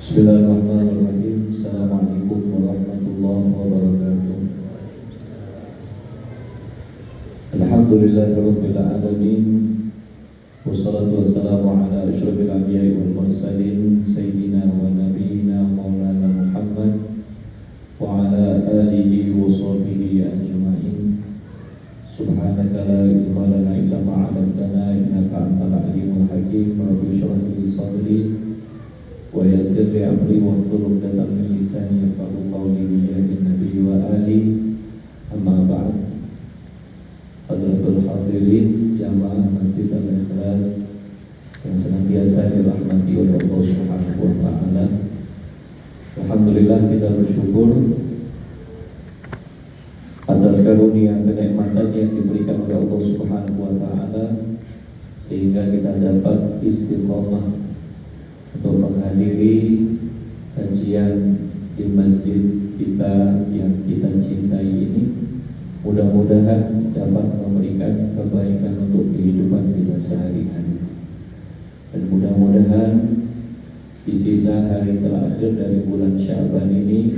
Bismillahirrahmanirrahim. Assalamualaikum warahmatullahi wabarakatuh. Alhamdulillahirabbil alamin. Wassalatu wassalamu ala asyrofil anbiya'i wal mursalin sayyidina wa nabiyyina maulana Muhammad wa ala alihi wa sahbihi ajma'in. Subhanaka la ilma lana illa ma 'allamtana innaka antal alimul hakim. Rabbi shrah li sadri wa yassir li amri wahlul 'uqdatam min lisani yafqahu qawli bi nabi wa ali. Amma ba'd. Hadratul hadirin jamaah Masjid Al-Ikhlas yang senantiasa dirahmati oleh Allah Subhanahu wa taala. Alhamdulillah, kita bersyukur atas karunia kenikmatan yang diberikan oleh Allah Subhanahu wa taala sehingga kita dapat istiqomah untuk menghadiri kajian di masjid kita yang kita cintai ini. Mudah-mudahan dapat memberikan kebaikan untuk kehidupan kita sehari-hari. Dan mudah-mudahan di sisa hari terakhir dari bulan Sya'ban ini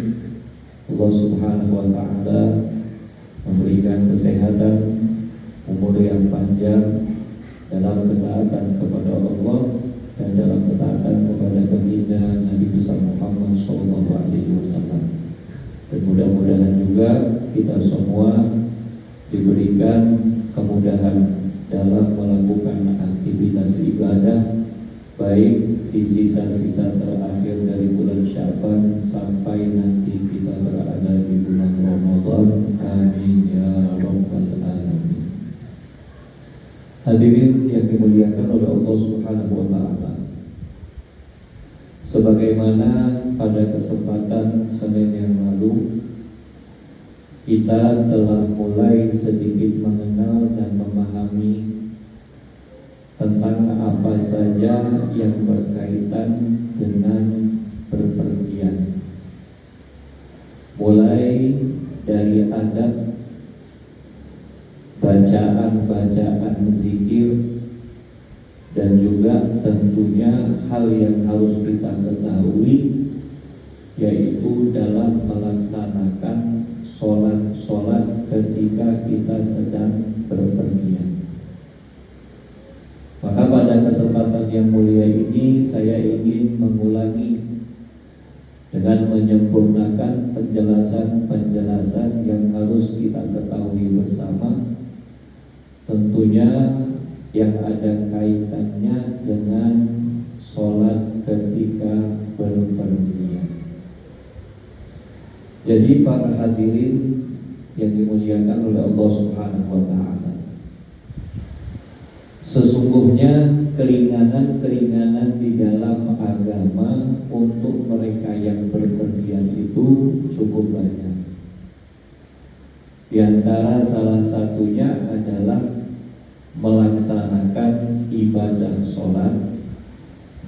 Allah Subhanahu wa taala memberikan kesehatan, umur yang panjang dalam ketaatan kepada Allah dan dalam ketaatan kepada baginda Nabi besar Muhammad SAW. Dan mudah-mudahan juga kita semua diberikan kemudahan dalam melakukan aktivitas ibadah, baik di sisa-sisa terakhir dari bulan Sya'ban sampai nanti kita berada di bulan Ramadan. Amin ya rabbal alamin. Hadirin yang dimuliakan oleh Allah Subhanahu wa taala, sebagaimana pada kesempatan Senin yang lalu kita telah mulai sedikit mengenal dan memahami tentang apa saja yang berkaitan dengan berpergian, mulai dari adab, bacaan-bacaan zikir, dan juga tentunya hal yang harus kita ketahui, yaitu dalam melaksanakan sholat ketika kita sedang berpergian. Maka pada kesempatan yang mulia ini saya ingin mengulangi dengan menyempurnakan penjelasan-penjelasan yang harus kita ketahui bersama, tentunya yang ada kaitannya dengan sholat ketika berpergian. Jadi para hadirin yang dimuliakan oleh Allah Subhanahu wa taala, sesungguhnya keringanan-keringanan di dalam agama untuk mereka yang berpergian itu cukup banyak. Di antara salah satunya adalah melaksanakan ibadah sholat,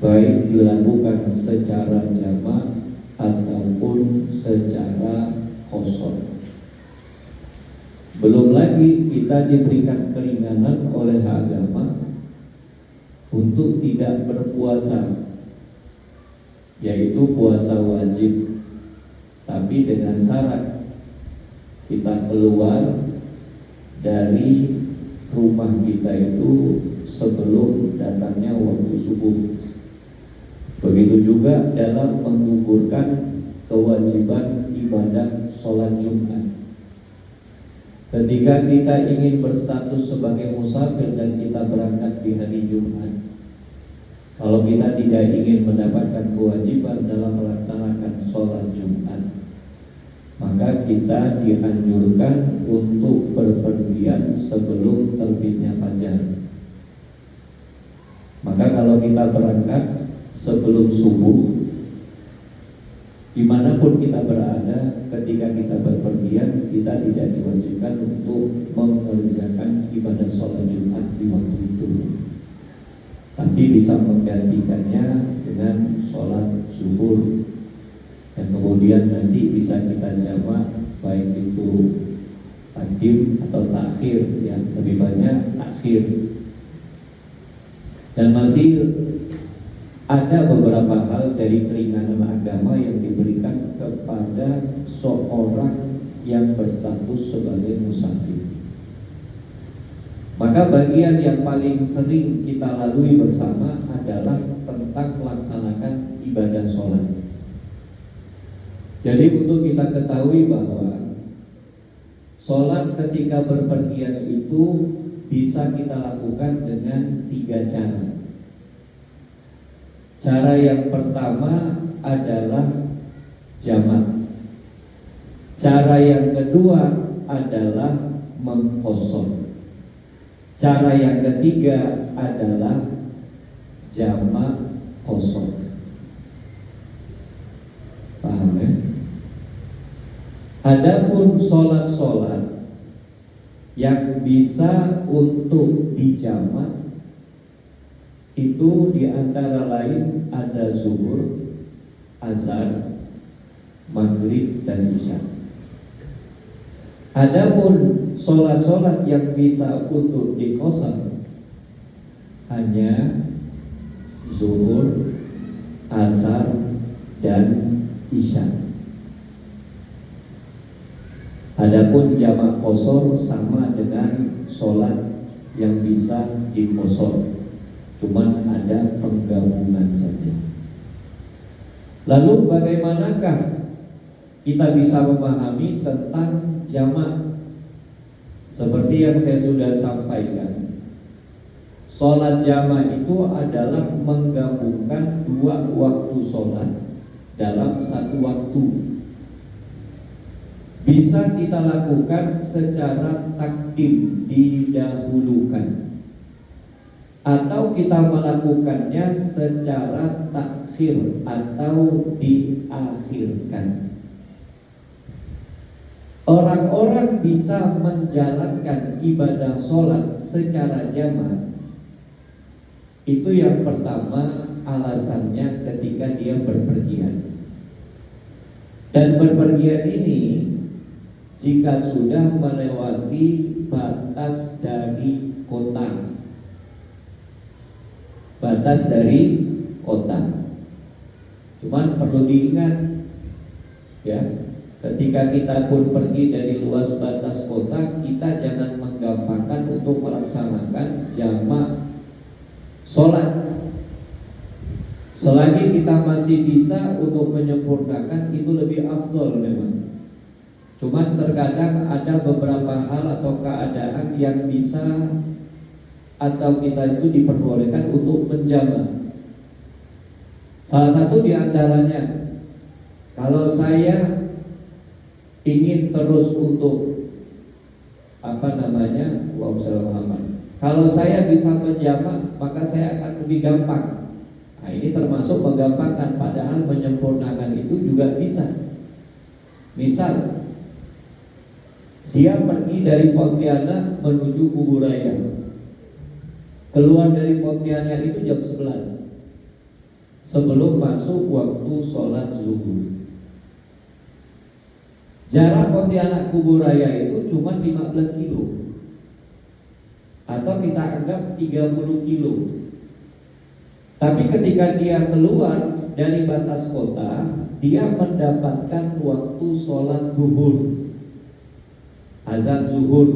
baik dilakukan secara jamak ataupun secara kosong. Belum lagi kita diberikan keringanan oleh agama untuk tidak berpuasa, yaitu puasa wajib, tapi dengan syarat kita keluar dari rumah kita itu sebelum datangnya waktu subuh. Begitu juga dalam menggugurkan kewajiban ibadah sholat Jumat. Ketika kita ingin berstatus sebagai musafir dan kita berangkat di hari Jumat, kalau kita tidak ingin mendapatkan kewajiban dalam melaksanakan sholat Jumat, maka kita dianjurkan untuk berpergian sebelum terbitnya fajar. Maka kalau kita berangkat sebelum subuh, dimanapun kita berada, ketika kita berpergian, kita tidak diwajibkan untuk mengerjakan ibadah sholat Jumat di waktu itu, tapi bisa menggantikannya dengan sholat zuhur, dan kemudian nanti bisa kita jamak, baik itu takdim atau takhir, yang lebih banyak takhir. Dan masih ada beberapa hal dari keringanan agama yang diberikan kepada seorang yang berstatus sebagai musafir. Maka bagian yang paling sering kita lalui bersama adalah tentang melaksanakan ibadah sholat. Jadi untuk kita ketahui bahwa sholat ketika berpergian itu bisa kita lakukan dengan 3 cara. Cara yang pertama adalah jamak. Cara yang kedua adalah mengqashar. Cara yang ketiga adalah jamak qashar. Paham ya? Adapun sholat-sholat yang bisa untuk dijamak itu diantara lain ada zuhur, asar, maghrib dan isya. Adapun sholat-sholat yang bisa untuk diqashar hanya zuhur, asar dan isya. Adapun jamak qashar sama dengan sholat yang bisa diqashar, cuman ada penggabungan saja. Lalu bagaimanakah kita bisa memahami tentang jamak? Seperti yang saya sudah sampaikan, sholat jamak itu adalah menggabungkan 2 waktu sholat dalam 1 waktu. Bisa kita lakukan secara takdim, didahulukan, atau kita melakukannya secara takhir atau diakhirkan. Orang-orang bisa menjalankan ibadah sholat secara jamak. Itu yang pertama alasannya ketika dia berpergian. Dan berpergian ini jika sudah melewati batas dari kota. Batas dari kota. Cuman perlu diingat ya, ketika kita pun pergi dari luas batas kota, kita jangan menggampangkan untuk melaksanakan jamak sholat. Selagi kita masih bisa untuk menyempurnakan, itu lebih afdol memang. Cuman terkadang ada beberapa hal atau keadaan yang bisa atau kita itu diperbolehkan untuk menjamak. Salah satu diantaranya, kalau saya ingin terus untuk kalau saya bisa menjamak, maka saya akan lebih gampang. Nah, ini termasuk menggampangkan, padahal menyempurnakan itu juga bisa. Misal dia pergi dari Pontianak menuju Kuburaya. Keluar dari Pontianak itu jam 11 sebelum masuk waktu sholat zuhur. Jarak Pontianak Kuburaya itu cuma 15 kilo, atau kita anggap 30 kilo. Tapi ketika dia keluar dari batas kota, dia mendapatkan waktu sholat zuhur, azan zuhur.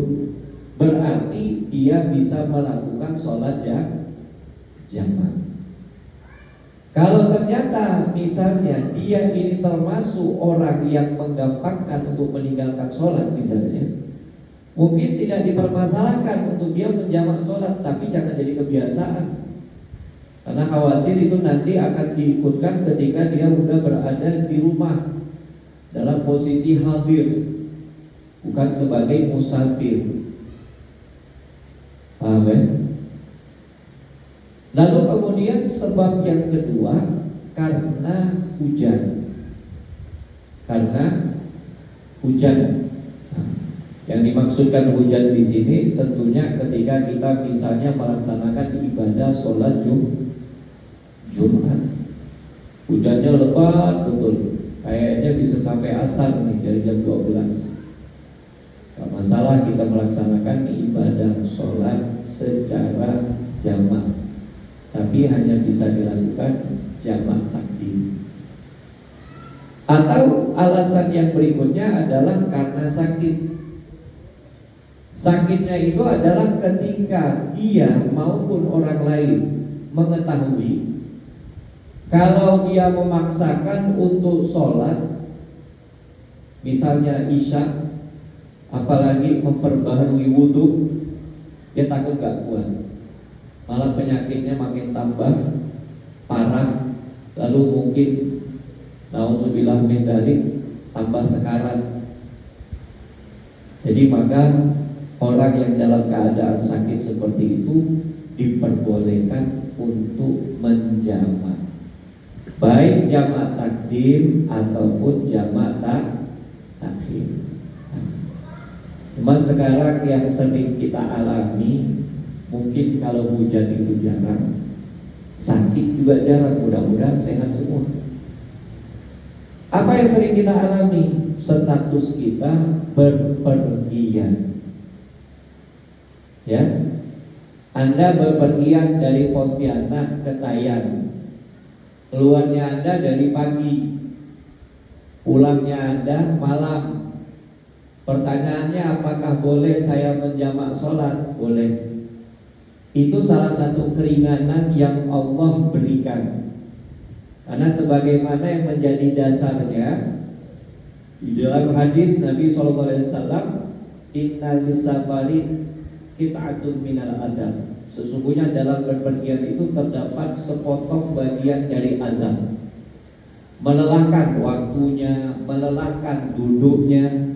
Berarti dia bisa melakukan sholat jamak. Kalau ternyata misalnya dia ini termasuk orang yang menggampangkan untuk meninggalkan sholat misalnya, mungkin tidak dipermasalahkan untuk dia menjamak sholat, tapi jangan jadi kebiasaan. Karena khawatir itu nanti akan diikutkan ketika dia sudah berada di rumah dalam posisi hadir, bukan sebagai musafir. Paham ya? Lalu kemudian sebab yang kedua karena hujan. Karena hujan. Nah, yang dimaksudkan hujan di sini tentunya ketika kita misalnya melaksanakan ibadah sholat Jumat. Hujannya lebat betul. Kayaknya bisa sampai asar nih dari jam 12. Gak masalah kita melaksanakan ibadah sholat secara jamak. tapi hanya bisa dilakukan jamak takdim. Atau alasan yang berikutnya adalah karena sakit. Sakitnya itu adalah ketika dia maupun orang lain mengetahui kalau dia memaksakan untuk sholat, misalnya isya, apalagi memperbaharui wudhu, dia takut gak kuat, malah penyakitnya makin tambah parah, lalu mungkin naudzubillah min dzalik tambah sekarat. Jadi maka orang yang dalam keadaan sakit seperti itu diperbolehkan untuk menjamak, baik jamak takdim ataupun jamak takhir. Cuman sekarang yang sering kita alami, mungkin kalau hujan itu jarang, sakit juga jarang, mudah-mudahan sehat semua. Apa yang sering kita alami? Status kita berpergian. Ya, Anda berpergian dari Pontianak ke Tayan, keluarnya Anda dari pagi, pulangnya Anda malam. Pertanyaannya, apakah boleh saya menjamak sholat? Boleh. Itu salah satu keringanan yang Allah berikan. Karena sebagaimana yang menjadi dasarnya di dalam hadis Nabi SAW, innal safari qit'atun minal adab. Sesungguhnya dalam berpergian itu terdapat sepotong bagian dari azab. Melelahkan waktunya, melelahkan duduknya.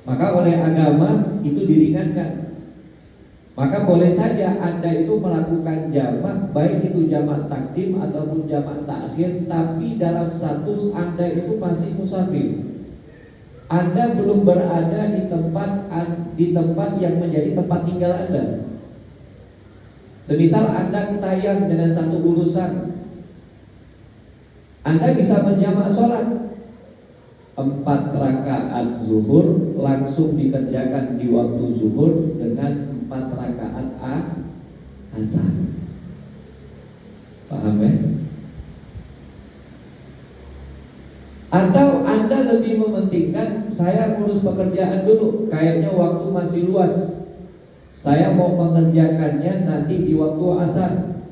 Maka oleh agama itu diringankan. Maka boleh saja Anda itu melakukan jamak, baik itu jamak takdim ataupun jamak takhir, tapi dalam status Anda itu masih musafir. Anda belum berada di tempat yang menjadi tempat tinggal Anda. Semisal Anda tayang dengan satu urusan, Anda bisa menjamak sholat 4 rakaat zuhur langsung dikerjakan di waktu zuhur dengan 4 rakaat asar. Paham ya? Atau Anda lebih mementingkan, saya ngurus pekerjaan dulu, kayaknya waktu masih luas, saya mau mengerjakannya nanti di waktu asar.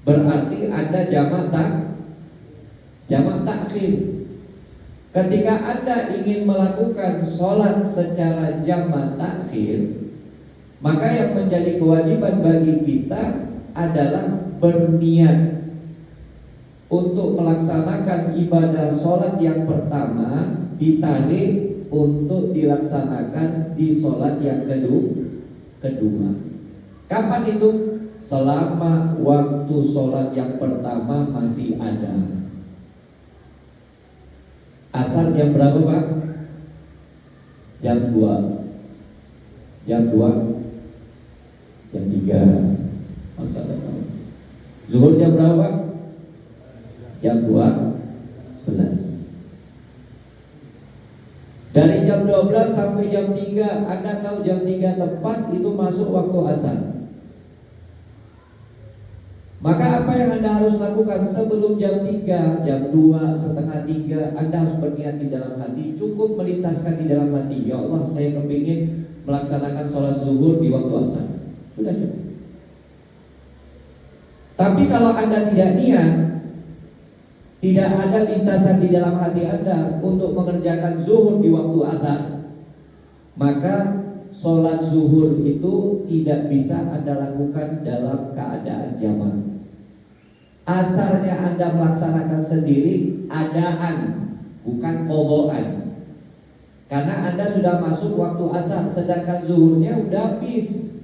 Berarti Anda jamak takhir. Ketika Anda ingin melakukan sholat secara jamak takhir, maka yang menjadi kewajiban bagi kita adalah berniat untuk melaksanakan ibadah sholat yang pertama, ditarik untuk dilaksanakan di sholat yang kedua. Kapan itu? Selama waktu sholat yang pertama masih ada. Asar jam berapa Pak? Jam 2. Jam 2. Jam 3. Masa tahu. Zuhur jam berapa? Jam 12. Dari jam 12 sampai jam 3, Anda tahu jam 3 tepat itu masuk waktu asar. Maka apa yang Anda harus lakukan sebelum jam 3, jam 2, setengah 3, Anda harus berniat di dalam hati, cukup melintaskan di dalam hati, ya Allah saya kepingin melaksanakan sholat zuhur di waktu asar. Sudah cukup. Tapi kalau Anda tidak niat, tidak ada lintasan di dalam hati Anda untuk mengerjakan zuhur di waktu asar, maka sholat zuhur itu tidak bisa Anda lakukan dalam keadaan jamak. Asarnya Anda melaksanakan sendiri, adaan, bukan qadhaan. Karena Anda sudah masuk waktu asar, sedangkan zuhurnya udah habis.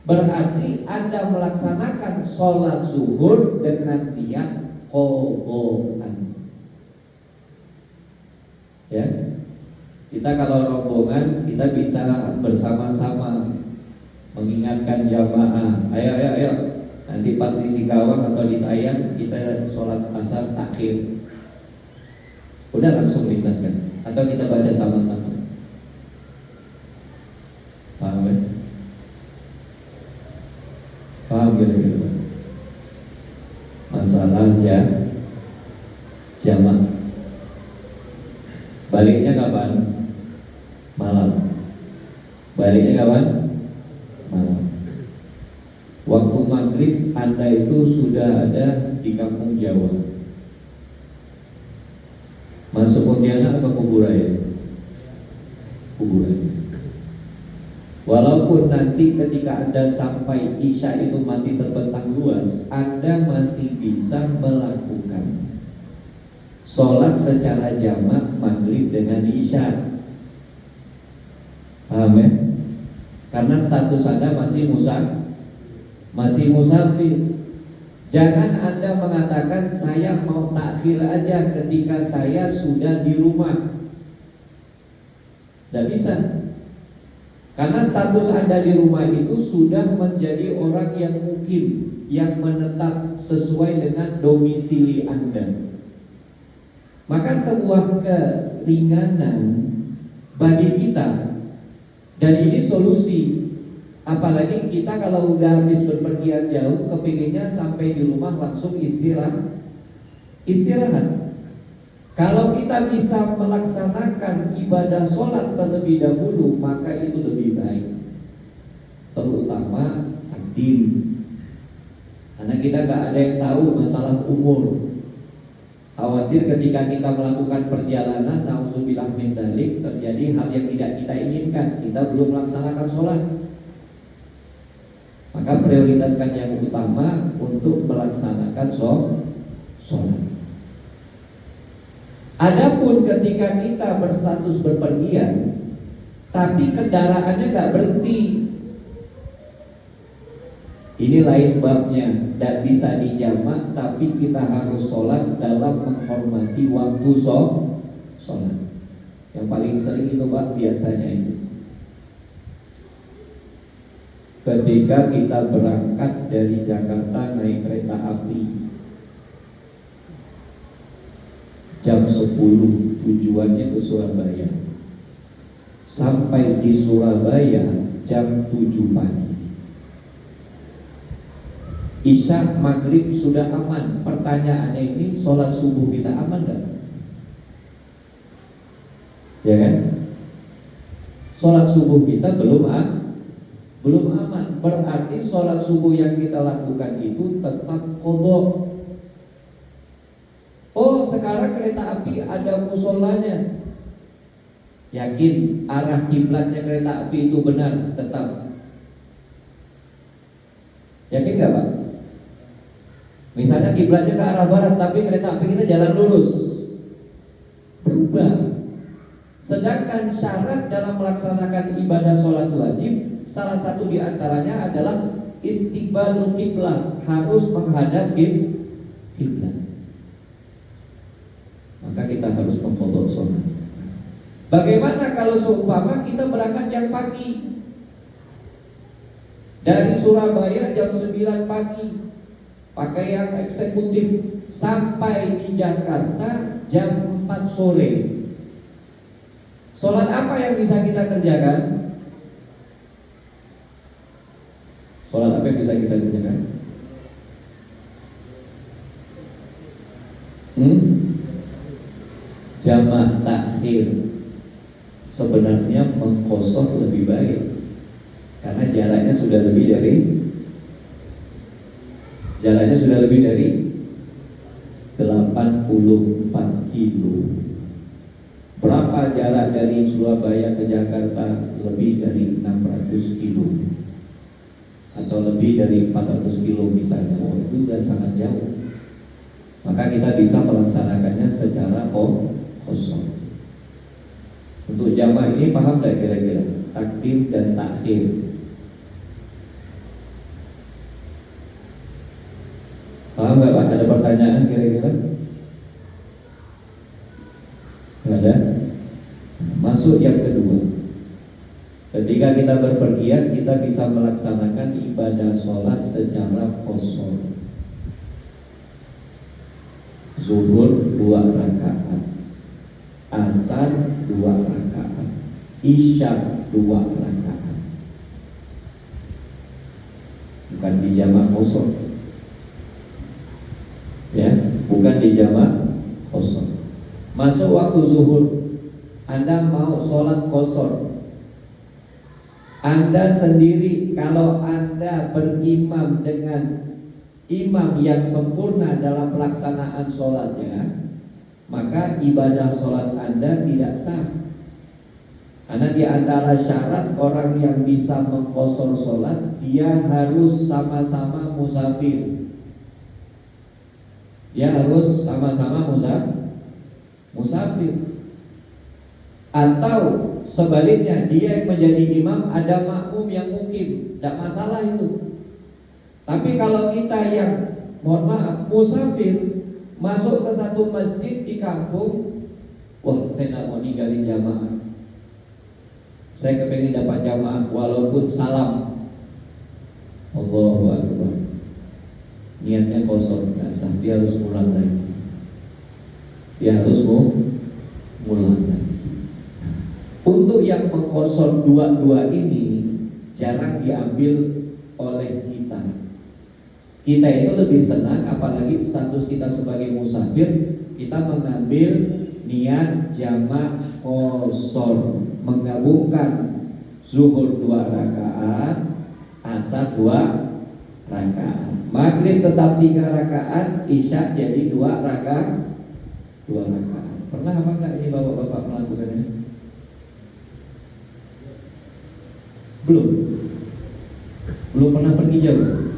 Berarti Anda melaksanakan sholat zuhur dengan niat qadhaan. Ya, kita kalau rombongan kita bisa bersama-sama mengingatkan jamaah, ayo. Nanti pas di Singkawang atau di Tayan kita sholat asar takhir. Udah langsung lintaskan. Atau kita baca sama-sama. Paham ya? Paham ya? masalah jamak. Baliknya kapan? Malam. Baliknya kapan? Malam. Waktu maghrib Anda itu sudah ada di kampung Jawa. Masuk Pontianak apa Kuburaya? Kuburaya. Walaupun nanti ketika Anda sampai Isya itu masih terbentang luas, Anda masih bisa melakukan sholat secara jamak maghrib dengan Isya. Paham ya? Karena status Anda masih musafir. Jangan Anda mengatakan saya mau takhir aja ketika saya sudah di rumah. Tidak bisa. Karena status Anda di rumah itu sudah menjadi orang yang mukim, yang menetap sesuai dengan domisili Anda. Maka sebuah keringanan bagi kita, dan ini solusi. Apalagi kita kalau udah habis berpergian jauh, kepinginnya sampai di rumah langsung istirahat. Kalau kita bisa melaksanakan ibadah sholat terlebih dahulu, maka itu lebih baik. Terutama takdim. Karena kita gak ada yang tahu masalah umur. Khawatir ketika kita melakukan perjalanan, na'udzubillah min dzalik, terjadi hal yang tidak kita inginkan, kita belum melaksanakan sholat. Maka prioritaskan yang utama untuk melaksanakan sholat. Adapun ketika kita berstatus berpergian, tapi kendaraannya gak berhenti, ini lain babnya. Dan bisa dijamak, tapi kita harus sholat dalam menghormati waktu sholat. Yang paling sering itu Pak, biasanya itu ketika kita berangkat dari Jakarta naik kereta api jam 10, tujuannya ke Surabaya. Sampai di Surabaya jam 7 pagi. Isya maghrib sudah aman. Pertanyaannya ini, sholat subuh kita aman gak? Ya kan? Sholat subuh kita belum aman. Berarti sholat subuh yang kita lakukan itu tetap qadha. Oh, sekarang kereta api ada musolanya. Yakin arah kiblatnya kereta api itu benar, tetap. Yakin gak Pak? Misalnya kiblatnya ke arah barat, tapi kereta api kita jalan lurus, berubah. Sedangkan syarat dalam melaksanakan ibadah sholat wajib, salah satu diantaranya adalah istiqbalul qiblah, harus menghadap kiblat. Maka kita harus memfoto sholat. Bagaimana kalau seumpama kita berangkat jam pagi dari Surabaya jam 9 pagi, pakai yang eksekutif, sampai di Jakarta jam 4 sore. Sholat apa yang bisa kita kerjakan? Sholat apa yang bisa kita kerjakan? Jamak takhir. Sebenarnya mengkosor lebih baik, karena jaraknya sudah lebih dari 84 kilo. Berapa jarak dari Surabaya ke Jakarta? Lebih dari 600 kilo atau lebih dari 400 kilo misalnya. Oh, itu sudah sangat jauh. Maka kita bisa melaksanakannya secara kosong. Untuk jamaah ini paham tidak kira-kira? Takdim dan takhir. Paham nggak Pak? Ada pertanyaan kira-kira? Nggak ada? Masuk yang kedua. Ketika kita berpergian, kita bisa melaksanakan ibadah sholat secara kosong. Zuhur 2 rakaat, asar 2 rakaat, isya 2 rakaat. Bukan di jamak kosong. jadi jamak kosor. Masuk waktu zuhur, Anda mau sholat kosor, Anda sendiri, kalau Anda berimam dengan imam yang sempurna dalam pelaksanaan sholatnya, maka ibadah sholat Anda tidak sah. Karena di antara syarat orang yang bisa mengkosor sholat, dia harus sama-sama musafir. Dia harus sama-sama musafir. Atau sebaliknya, dia yang menjadi imam, ada makmum yang mukim, tidak masalah itu. Tapi kalau kita yang, mohon maaf, musafir, masuk ke satu masjid di kampung, wah saya tidak mau ninggalin jamaah, saya kepengen dapat jamaah walaupun salam, Allahu Akbar, niatnya kosong, nggak sah. Dia harus ulang lagi. Dia harus ulang lagi. Untuk yang mengkosor dua-dua ini jarang diambil oleh kita. Kita itu lebih senang, apalagi status kita sebagai musafir, kita mengambil niat jamak kosor, menggabungkan zuhur 2 rakaat, asar 2 rakaat, maghrib tetap 3 rakaat, isya jadi 2 rakaat. Pernah apa enggak ini bapak-bapak melakukannya? Belum pernah pergi jauh.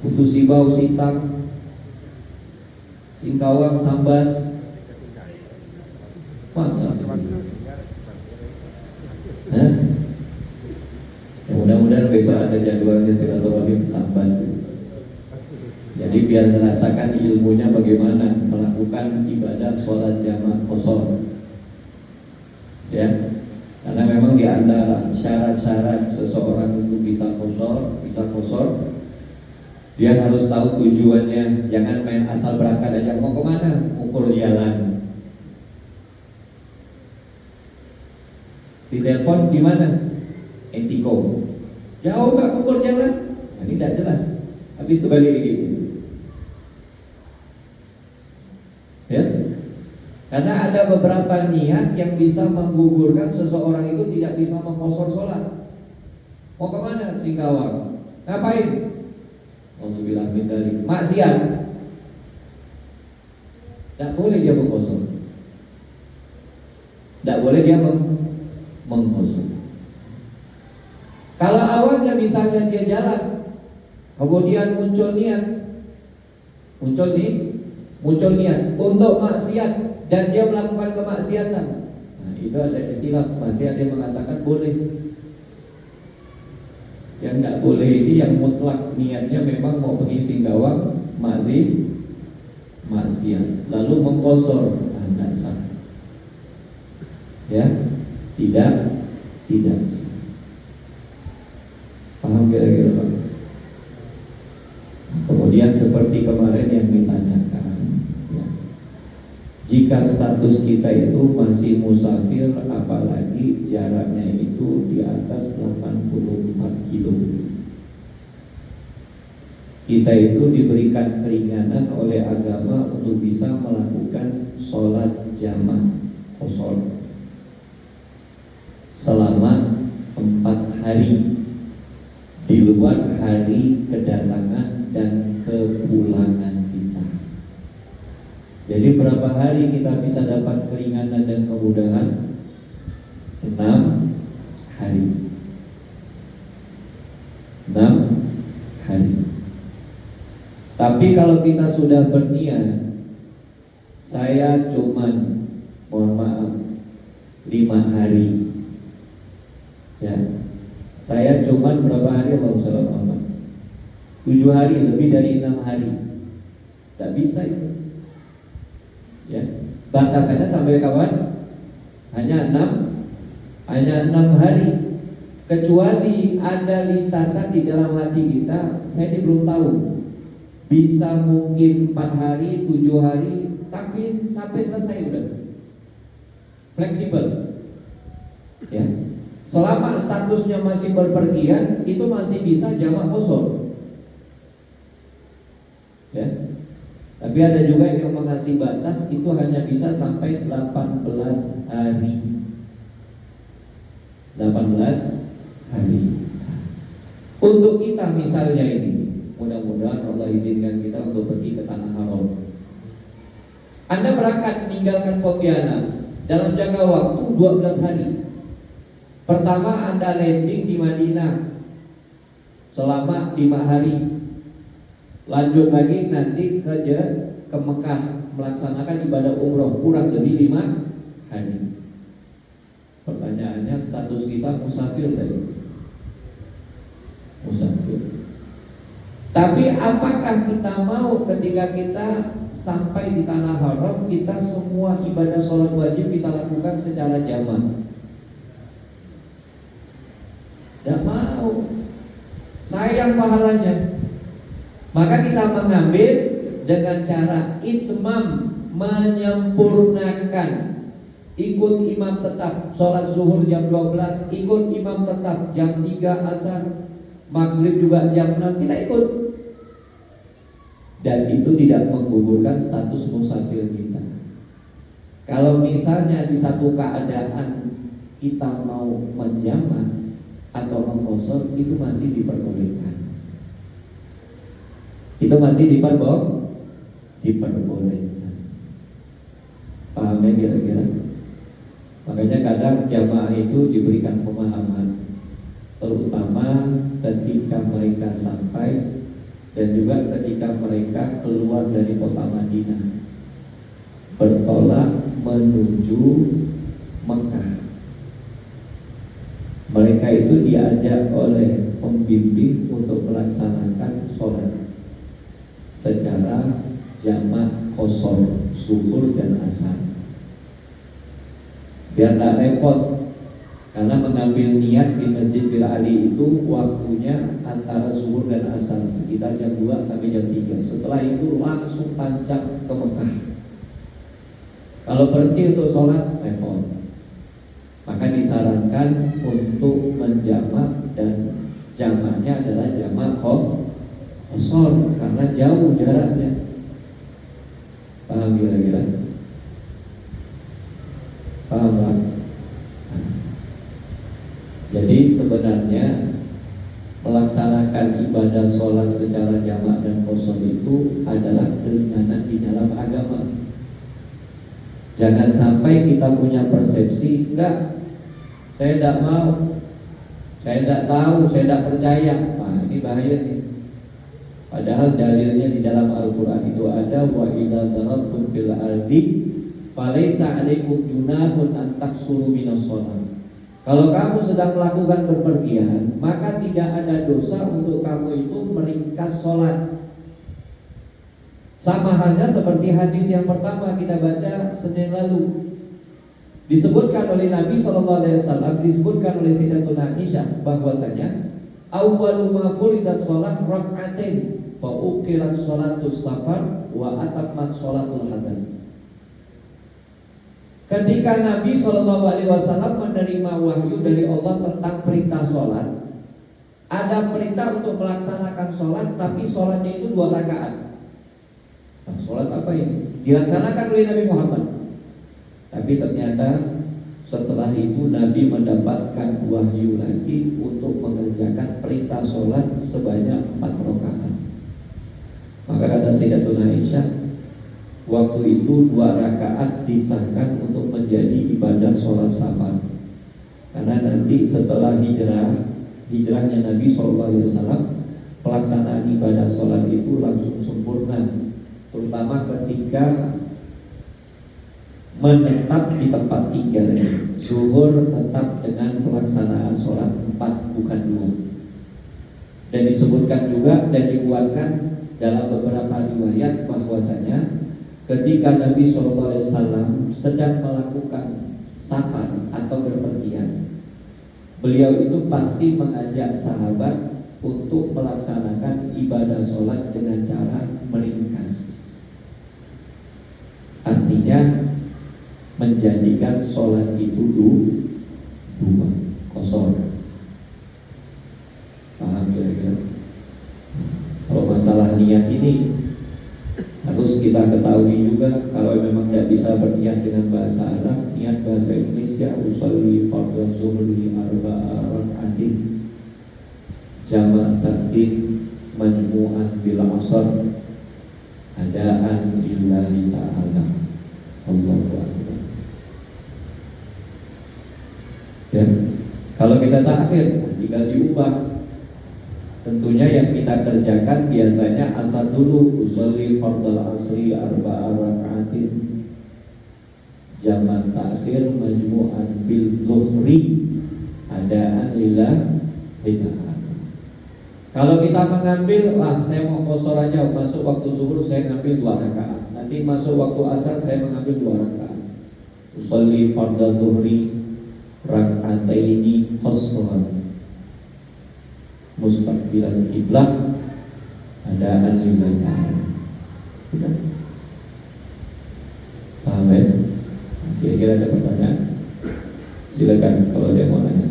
Putus Sibau, Sintang, Singkawang, Sambas. Masa? Ya, mudah-mudahan besok ada jadwalnya silaturahim Sambas. Jadi biar merasakan ilmunya bagaimana melakukan ibadah sholat jamak kosor. Ya, karena memang di antara syarat-syarat seseorang itu bisa kosor, dia harus tahu tujuannya. Jangan main asal berangkat aja. Mau kemana? Ukur jalan. Di telepon di mana? Etiko. Jauh nggak ukur jalan? Nah, ini tidak jelas. Habis itu balik lagi. Ya, karena ada beberapa niat yang bisa menggugurkan seseorang itu tidak bisa mengkosor sholat. Mau kemana? Singkawang. Ngapain? Alhamdulillah dari maksiat. Tidak boleh dia mengkosor. Tidak boleh dia mengkosor. Kalau awalnya misalnya dia jalan, kemudian muncul niat untuk maksiat dan dia melakukan kemaksiatan, nah itu ada ikhtilaf. Masih ada yang mengatakan boleh. Yang tidak boleh ini yang mutlak niatnya memang mau pergi Singkawang maksiat lalu mengkosor, tidak sah. Ya, tidak sah. Paham kira-kira Pak? Kemudian seperti kemarin yang ditanyakan, ya, jika status kita itu masih musafir, apalagi jaraknya itu di atas 84 kilo, kita itu diberikan keringanan oleh agama untuk bisa melakukan sholat jamak kosor selama 4 hari di luar hari kedatangan dan kepulangan kita. Jadi berapa hari kita bisa dapat keringanan dan kemudahan? 6 hari. 6 hari. Tapi kalau kita sudah berniat, saya cuman, mohon maaf, 5 hari. Ya, saya cuman berapa hari Allah? 7 hari, lebih dari 6 hari. Tak bisa itu. Ya, batasannya sampai kapan? Hanya 6 hari. Kecuali ada lintasan di dalam hati kita, saya ini belum tahu. Bisa mungkin 4 hari, 7 hari, tapi sampai selesai udah. Fleksibel. Ya. Selama statusnya masih berpergian, itu masih bisa jamak kosor. Ya. Tapi ada juga yang mengasih batas itu hanya bisa sampai 18 hari. 18 hari. Untuk kita misalnya ini, mudah-mudahan Allah izinkan kita untuk pergi ke Tanah Haram. Anda berangkat meninggalkan Pontianak dalam jangka waktu 12 hari. Pertama Anda landing di Madinah selama 5 hari. Lanjut lagi nanti ke Mekah melaksanakan ibadah umroh kurang lebih 5 hari. Pertanyaannya, status kita musafir tadi. Musafir. Tapi apakah kita mau ketika kita sampai di Tanah Haram, kita semua ibadah sholat wajib kita lakukan secara jamaah? Tidak mau. Sayang pahalanya. Maka kita mengambil dengan cara itmam, menyempurnakan. Ikut imam tetap sholat zuhur jam 12, ikut imam tetap jam 3 asar, maghrib juga jam 6, kita ikut. Dan itu tidak menggugurkan status musafir kita. Kalau misalnya di satu keadaan kita mau menjamak atau mengqasar, itu masih diperbolehkan. Itu masih diperbolehkan. Paham ya kira-kira? Makanya kadang jamaah itu diberikan pemahaman, terutama ketika mereka sampai dan juga ketika mereka keluar dari kota Madinah bertolak menuju Mekah. Mereka itu diajak oleh pembimbing untuk melaksanakan sholat secara jamak qashar, zuhur dan asar. Biar tak repot, karena mengambil niat di Masjid Bil Ali itu waktunya antara zuhur dan asar, sekitar jam 2 sampai jam 3. Setelah itu langsung tancap ke Mekah. Kalau berhenti untuk sholat, repot. Maka disarankan untuk menjamak, dan jamaknya adalah jamak qashar karena jauh jaraknya. Paham kira-kira? Paham Pak? Jadi sebenarnya melaksanakan ibadah sholat secara jamak dan qashar itu adalah keringanan di dalam agama. Jangan sampai kita punya persepsi, enggak, saya tidak mau, saya tidak tahu, saya tidak percaya. Nah, ini bahaya nih. Padahal dalilnya di dalam Al-Quran itu ada, wa idza darabtum fil ardi falaisa 'alaikum junahun an taqsuru minas shalah. Kalau kamu sedang melakukan bepergian, maka tidak ada dosa untuk kamu itu meringkas sholat. Sama halnya seperti hadis yang pertama kita baca Senin lalu. Disebutkan oleh Nabi SAW, disebutkan oleh Sayyidatuna Aisyah bahwasanya awwalu ma furidat sholat rak'atain fa uqirat sholatus safar wa atammat sholatul hadar. Ketika Nabi SAW menerima wahyu dari Allah tentang perintah sholat, ada perintah untuk melaksanakan sholat, tapi sholatnya itu 2 rakaat. Nah, sholat apa ini? Dilaksanakan oleh Nabi Muhammad. Tapi ternyata setelah itu Nabi mendapatkan wahyu lagi untuk mengerjakan perintah sholat sebanyak 4 rakaat. Maka kata Sayyidatuna Aisyah, waktu itu 2 rakaat disahkan untuk menjadi ibadah sholat safar. Karena nanti setelah hijrahnya Nabi SAW, pelaksanaan ibadah sholat itu langsung sempurna, terutama ketika menetap di tempat tinggal. Zuhur tetap dengan pelaksanaan sholat 4 bukan 2. Dan disebutkan juga dan dikuatkan dalam beberapa riwayat bahwasanya ketika Nabi SAW sedang melakukan safar atau berpergian, beliau itu pasti mengajak sahabat untuk melaksanakan ibadah sholat dengan cara meringkas. Artinya menjadikan sholat itu 2 qashar. Paham kira-kira? Kalau masalah niat ini harus kita kita ketahui juga kalau memang tidak bisa berniat dengan bahasa Arab, niat bahasa Indonesia. Usolli fardhu zuhri arba'a rak'atin jama' takdim majmu'an bil asar adaan lillahi ta'ala. Allahu akbar. Ya, kalau kita takhir tinggal diubah. Tentunya yang kita kerjakan biasanya asal dulu, usolli fardal asri arba'a raka'atin jaman takhir majmu'an bil zuhri adaan lillahi ta'ala. Kalau kita mengambil, saya mau qashar aja, masuk waktu zuhur saya ngambil 2 rakaat, nanti masuk waktu asar saya mengambil 2 rakaat. Usolli fardal zuhri raka'ataini qashran mustaqbilan kiblat adaan lillahi ta'ala. Sudah? Paham ya? Kira-kira ada pertanyaan? Silakan kalau ada yang mau nanya.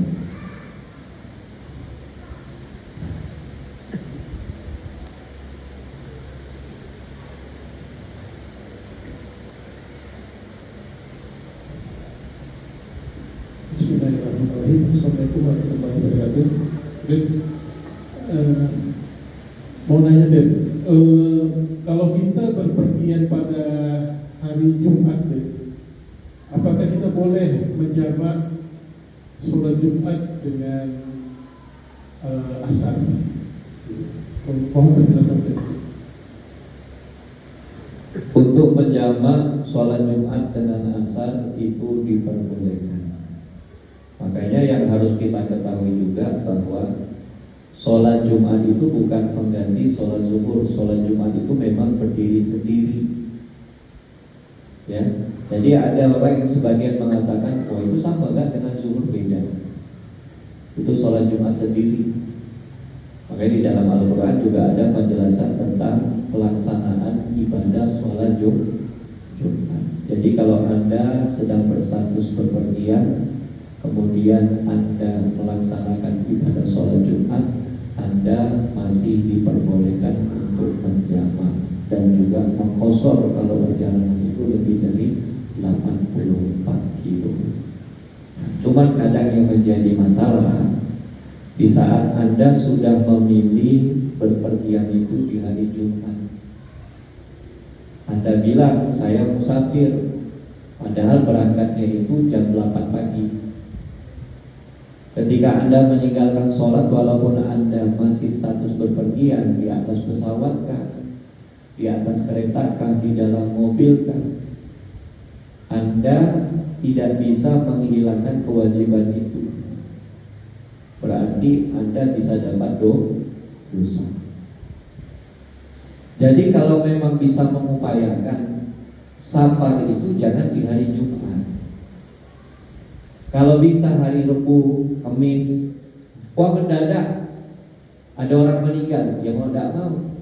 Bismillahirrahmanirrahim. Assalamualaikum warahmatullahi wabarakatuh. Mau nanya deh, kalau kita berpergian pada hari Jumat deh, apakah kita boleh menjamak sholat Jumat dengan asar? Mohon penjelasan deh. Untuk menjamak sholat Jumat dengan asar itu diperbolehkan. Makanya yang harus kita ketahui juga bahwa sholat Jumat itu bukan pengganti sholat zuhur. Sholat Jumat itu memang berdiri sendiri. Ya, jadi ada orang yang sebagian mengatakan, oh itu sama kan dengan zuhur, beda. Itu sholat Jumat sendiri. Makanya di dalam Al-Quran juga ada penjelasan tentang pelaksanaan ibadah sholat Jumat. Jadi kalau Anda sedang berstatus bepergian, kemudian Anda melaksanakan ibadah sholat Jumat, Anda masih diperbolehkan untuk menjamak dan juga mengqashar kalau perjalanan itu lebih dari 84 kilo. Cuman kadang yang menjadi masalah di saat Anda sudah memilih berpergian itu di hari Jumat. Anda bilang saya musafir, padahal berangkatnya itu jam 8 pagi. Ketika Anda meninggalkan sholat, walaupun Anda masih status berpergian, di atas pesawat kah, di atas kereta kah, di dalam mobil kah, Anda tidak bisa menghilangkan kewajiban itu. Berarti Anda bisa dapat dosa. Jadi kalau memang bisa mengupayakan safar itu jangan di hari Jumat. Kalau bisa hari Rabu, Kamis, mendadak ada orang meninggal, ya mau tidak mau.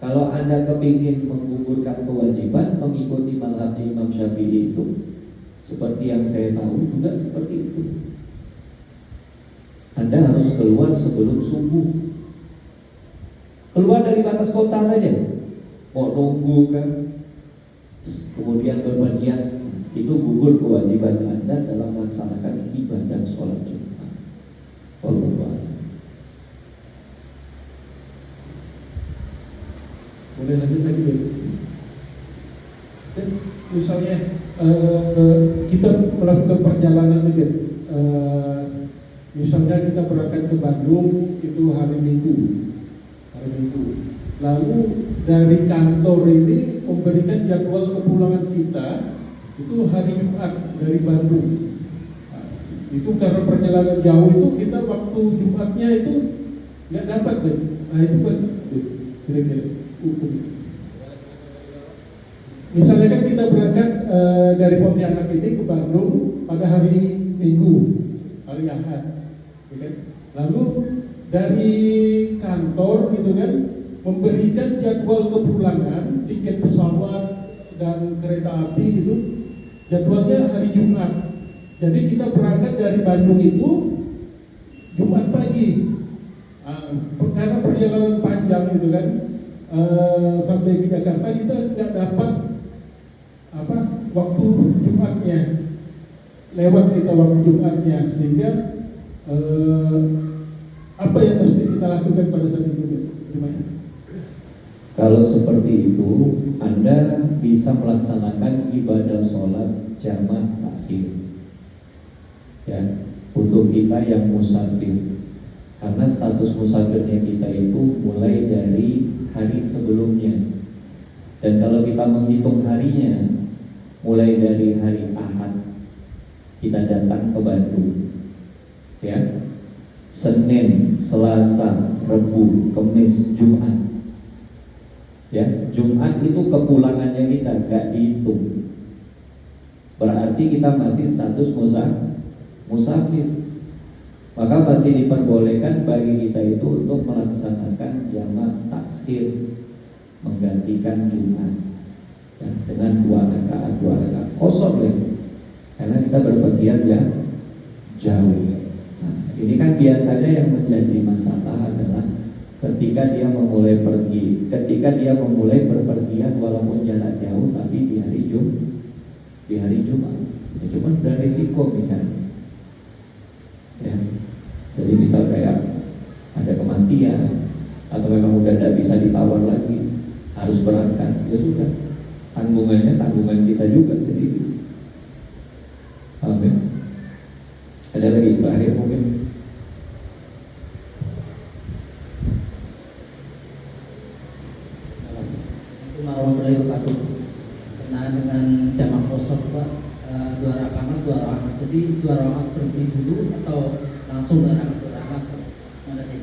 Kalau Anda kepingin menggugurkan kewajiban mengikuti mazhab Imam Syafi'i itu, seperti yang saya tahu juga seperti itu, Anda harus keluar sebelum subuh. Keluar dari batas kota saja, mau nunggu kan, kemudian berpergian, itu gugur kewajiban Anda dalam melaksanakan ibadah sholat Jumat. Wallahu a'lam. Boleh lanjut lagi deh. Misalnya kita melakukan perjalanan itu, misalnya kita berangkat ke Bandung itu hari Minggu. Lalu dari kantor ini memberikan jadwal kepulangan kita itu hari Jumat dari Bandung. Nah, itu karena perjalanan jauh itu kita waktu Jumatnya itu nggak dapat deh. Nah itu kan kira-kira hukum. Misalnya kan kita berangkat dari Pontianak ini ke Bandung pada hari Minggu, hari Ahad, ya kan? Lalu dari kantor gitu kan memberikan jadwal kepulangan, tiket pesawat dan kereta api gitu. Jadwalnya hari Jumat. Jadi kita berangkat dari Bandung itu Jumat pagi. Karena perjalanan panjang gitu kan, sampai ke Jakarta kita tidak dapat waktu Jumatnya, lewat kita waktu Jumatnya, sehingga apa yang mesti kita lakukan pada saat itu? Gimana? Kalau seperti itu, Anda bisa melaksanakan ibadah sholat jamak takhir, ya, untuk kita yang musafir. Karena status musafirnya kita itu mulai dari hari sebelumnya. Dan kalau kita menghitung harinya, mulai dari hari Ahad kita datang ke Bandung, ya, Senin, Selasa, Rabu, Kamis, Jumat. Ya, Jumat itu kepulangannya kita gak dihitung. Berarti kita masih status musafir. Maka masih diperbolehkan bagi kita itu untuk melaksanakan jamak takhir, menggantikan Jumat, ya, dengan 2 rakaat kosong ya. Karena kita berpergian ya jauh. Nah, ini kan biasanya yang menjadi masalah adalah ketika dia memulai berpergian walaupun jarak jauh, tapi di hari Jumat, ya, cuma sudah risiko misalnya, ya. Jadi misal kayak ada kematian atau memang udah tidak bisa ditawar lagi, harus berangkat, ya sudah, tanggungan kita juga sendiri. Amin. Ada lagi terakhir mungkin. Warahmatullahi wabarakatuh. Berkenaan dengan jamak kosong Pak, 2 rakaat. Jadi 2 rakaat berhenti dulu atau langsung 2 rakaat? Terima kasih.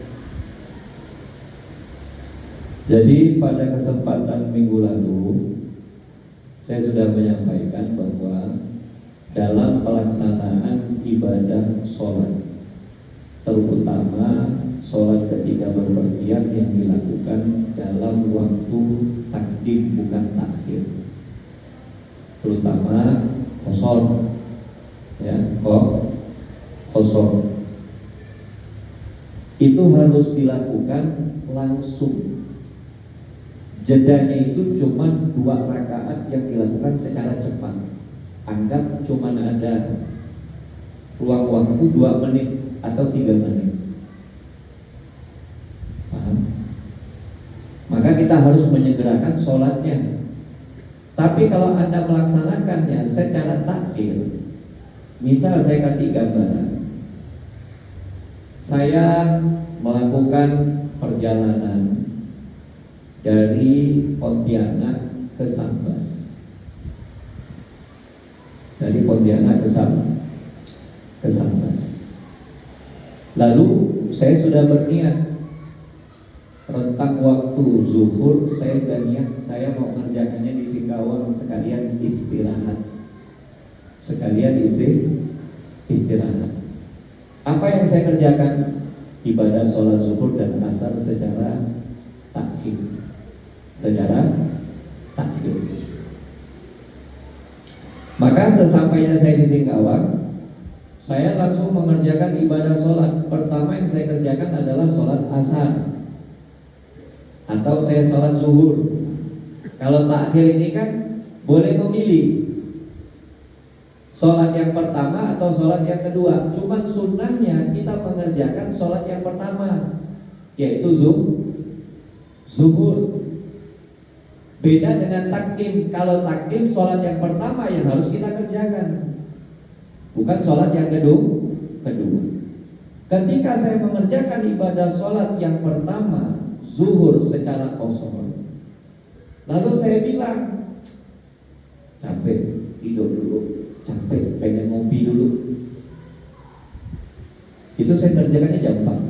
Jadi pada kesempatan minggu lalu saya sudah menyampaikan bahwa dalam pelaksanaan ibadah sholat, terutama sholat ketika berpergian yang dilakukan dalam waktu takdim bukan takhir, terutama qasar, ya, qasar itu harus dilakukan langsung. Jedanya itu cuma 2 rakaat yang dilakukan secara cepat. Anggap cuma ada ruang waktu 2 menit atau 3 menit. Paham? Maka kita harus menyegerakan sholatnya. Tapi kalau Anda melaksanakannya secara takhir, misal saya kasih gambaran, saya melakukan perjalanan dari Pontianak ke Sambas, dari Pontianak ke Sambas. Lalu saya sudah berniat rentang waktu zuhur, saya sudah niat saya mau mengerjakannya di Singkawang sekalian istirahat. Istirahat. Apa yang saya kerjakan? Ibadah sholat zuhur dan asar secara takhir. Maka sesampainya saya di Singkawang, saya langsung mengerjakan ibadah sholat. Pertama yang saya kerjakan adalah sholat asar, atau saya sholat zuhur. Kalau takhir ini kan boleh memilih sholat yang pertama atau sholat yang kedua. Cuman sunnahnya kita mengerjakan sholat yang pertama, yaitu zuhur. Beda dengan takdim. Kalau takdim sholat yang pertama yang harus kita kerjakan, bukan sholat yang kedua. Ketika saya mengerjakan ibadah sholat yang pertama, zuhur secara kosong, lalu saya bilang, capek, tidur dulu, capek, pengen ngopi dulu. Itu saya kerjakannya jam 4.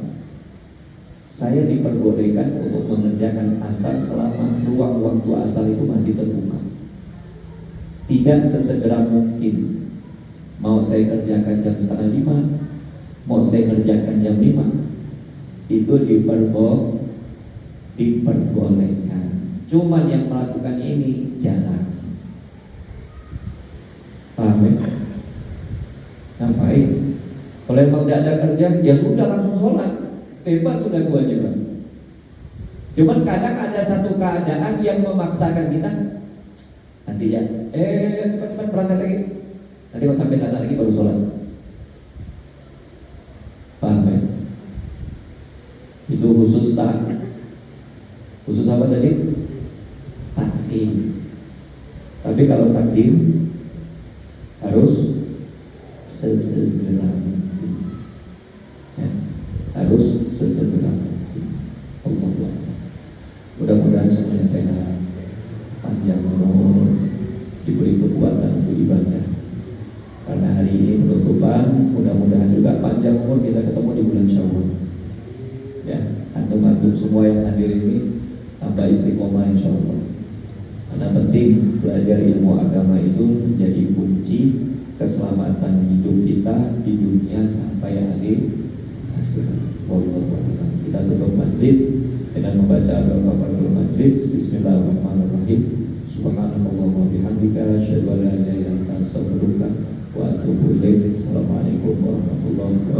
Saya diperbolehkan untuk mengerjakan asar selama ruang waktu asar itu masih terbuka. Tidak sesegera mungkin. Mau saya kerjakan jam 4:30, mau saya kerjakan jam 5, itu diperbolehkan. Cuman yang melakukan ini jarang. Paham ya? Ngapain? Kalau emang tidak ada kerja, ya sudah langsung sholat. Bebas sudah kewajiban. Cuman kadang ada satu keadaan yang memaksakan kita nanti ya, cepat-cepat berangkat lagi. Nanti kalau sampai sana lagi baru sholat. Paham ya? Itu khusus khusus apa tadi? Takdim. Tapi kalau takdim harus sesegera mungkin. Ya, harus sesegera mungkin. Allah. Mudah-mudahan semuanya sehat, panjang umur, diberi kekuatan untuk ibadah. Karena hari ini penutupan, mudah-mudahan juga panjang umur kita ketemu di bulan Syawal. Ya, antum-antum semua yang hadir ini tambah istiqomah insyaallah. Karena penting belajar ilmu agama itu menjadi kunci keselamatan hidup kita di dunia sampai akhir. Kita tutup majlis dengan membaca doa pada majlis. Bismillahirrahmanirrahim. Subhanallah wa bihamdika asyhadu an la ilaha illa anta astaghfiruka wa atubu ilaik. Assalamualaikum warahmatullahi wabarakatuh.